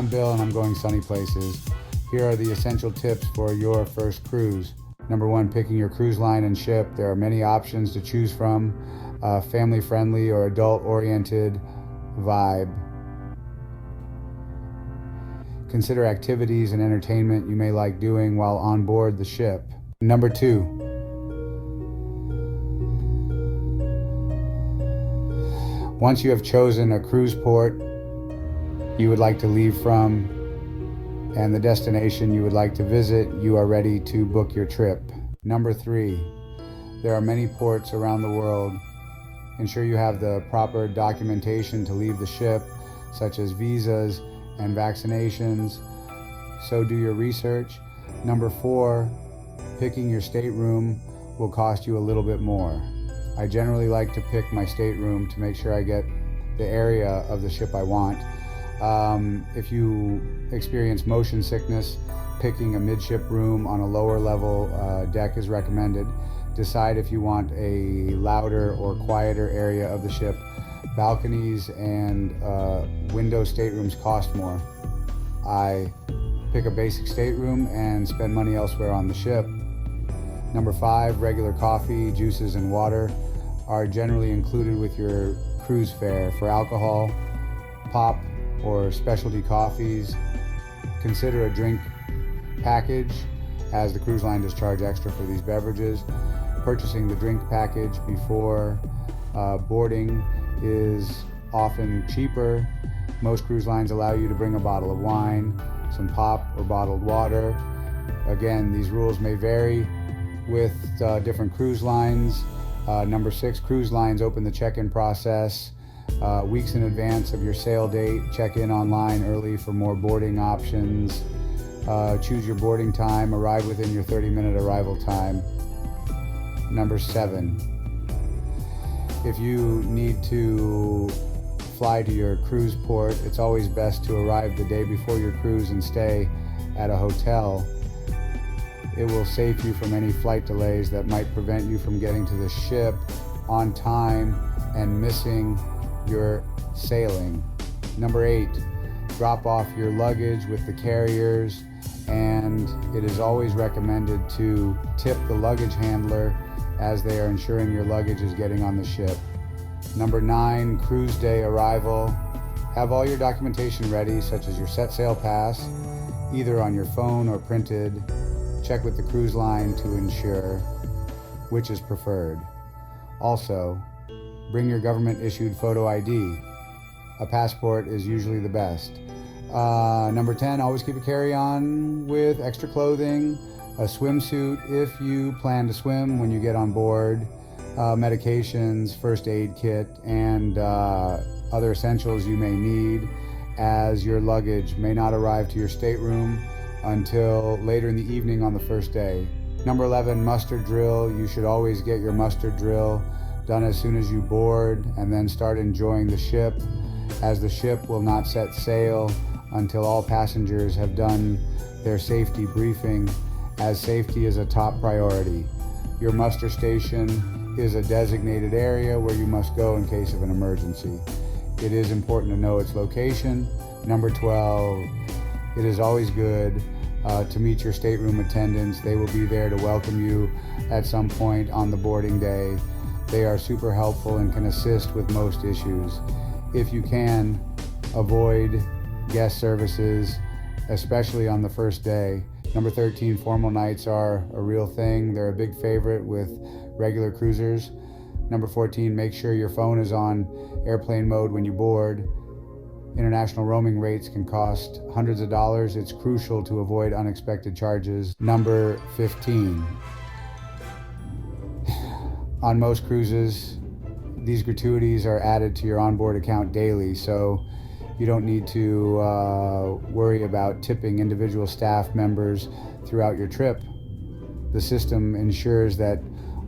I'm Bill and I'm going sunny places. Here are the essential tips for your first cruise. Number 1, picking your cruise line and ship. There are many options to choose from. Family-friendly or adult-oriented vibe. Consider activities and entertainment you may like doing while on board the ship. Number 2, once you have chosen a cruise port you would like to leave from and the destination you would like to visit, you are ready to book your trip. Number 3, there are many ports around the world. Ensure you have the proper documentation to leave the ship, such as visas and vaccinations. So do your research. Number 4, picking your stateroom will cost you a little bit more. I generally like to pick my stateroom to make sure I get the area of the ship I want. If you experience motion sickness, picking a midship room on a lower level deck is recommended. Decide if you want a louder or quieter area of the ship. Balconies and window staterooms cost more. I pick a basic stateroom and spend money elsewhere on the ship. Number 5, regular coffee, juices, and water are generally included with your cruise fare. For alcohol, pop, or specialty coffees, consider a drink package, as the cruise line does charge extra for these beverages. Purchasing the drink package before boarding is often cheaper. Most cruise lines allow you to bring a bottle of wine, some pop, or bottled water. Again, these rules may vary with different cruise lines. Number 6, cruise lines open the check-in process weeks in advance of your sail date. Check in online early for more boarding options. Choose your boarding time. Arrive within your 30-minute arrival time. Number 7, if you need to fly to your cruise port, it's always best to arrive the day before your cruise and stay at a hotel. It will save you from any flight delays that might prevent you from getting to the ship on time and missing your sailing. Number 8, drop off your luggage with the carriers, and it is always recommended to tip the luggage handler as they are ensuring your luggage is getting on the ship. Number 9, cruise day arrival. Have all your documentation ready, such as your set sail pass, either on your phone or printed. Check with the cruise line to ensure which is preferred. Also, bring your government-issued photo ID. A passport is usually the best. Number 10, always keep a carry-on with extra clothing, a swimsuit if you plan to swim when you get on board, medications, first aid kit, and other essentials you may need, as your luggage may not arrive to your stateroom until later in the evening on the first day. Number 11, muster drill. You should always get your muster drill done as soon as you board and then start enjoying the ship, as the ship will not set sail until all passengers have done their safety briefing, as safety is a top priority. Your muster station is a designated area where you must go in case of an emergency. It is important to know its location. Number 12, it is always good to meet your stateroom attendants. They will be there to welcome you at some point on the boarding day. They are super helpful and can assist with most issues. If you can, avoid guest services, especially on the first day. Number 13, formal nights are a real thing. They're a big favorite with regular cruisers. Number 14, make sure your phone is on airplane mode when you board. International roaming rates can cost hundreds of dollars. It's crucial to avoid unexpected charges. Number 15, on most cruises, these gratuities are added to your onboard account daily, so you don't need to worry about tipping individual staff members throughout your trip. The system ensures that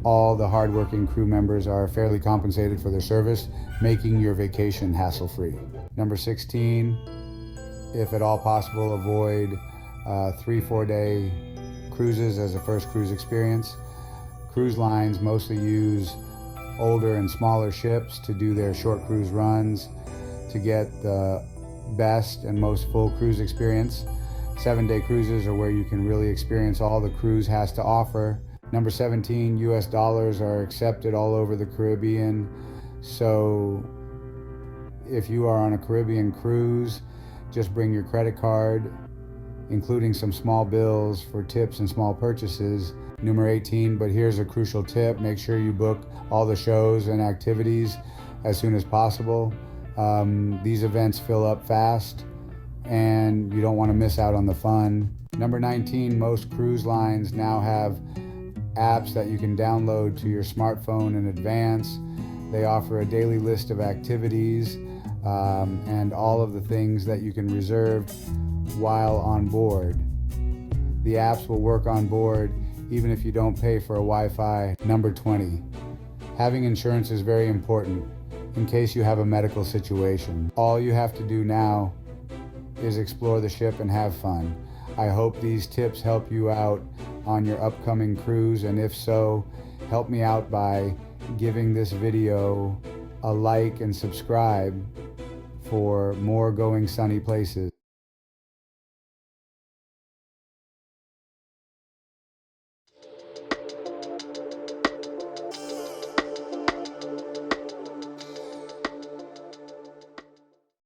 all the hardworking crew members are fairly compensated for their service, making your vacation hassle-free. Number 16, if at all possible, avoid 3-4 day cruises as a first cruise experience. Cruise lines mostly use older and smaller ships to do their short cruise runs. To get the best and most full cruise experience. 7-day cruises are where you can really experience all the cruise has to offer. Number 17, US dollars are accepted all over the Caribbean. So if you are on a Caribbean cruise, just bring your credit card, including some small bills for tips and small purchases. Number 18, but here's a crucial tip: make sure you book all the shows and activities as soon as possible. These events fill up fast and you don't want to miss out on the fun. Number 19, most cruise lines now have apps that you can download to your smartphone in advance. They offer a daily list of activities and all of the things that you can reserve while on board. The apps will work on board even if you don't pay for a Wi-Fi. Number 20, having insurance is very important in case you have a medical situation. All you have to do now is explore the ship and have fun. I hope these tips help you out on your upcoming cruise, and if so, help me out by giving this video a like and subscribe for more Going Sunny Places.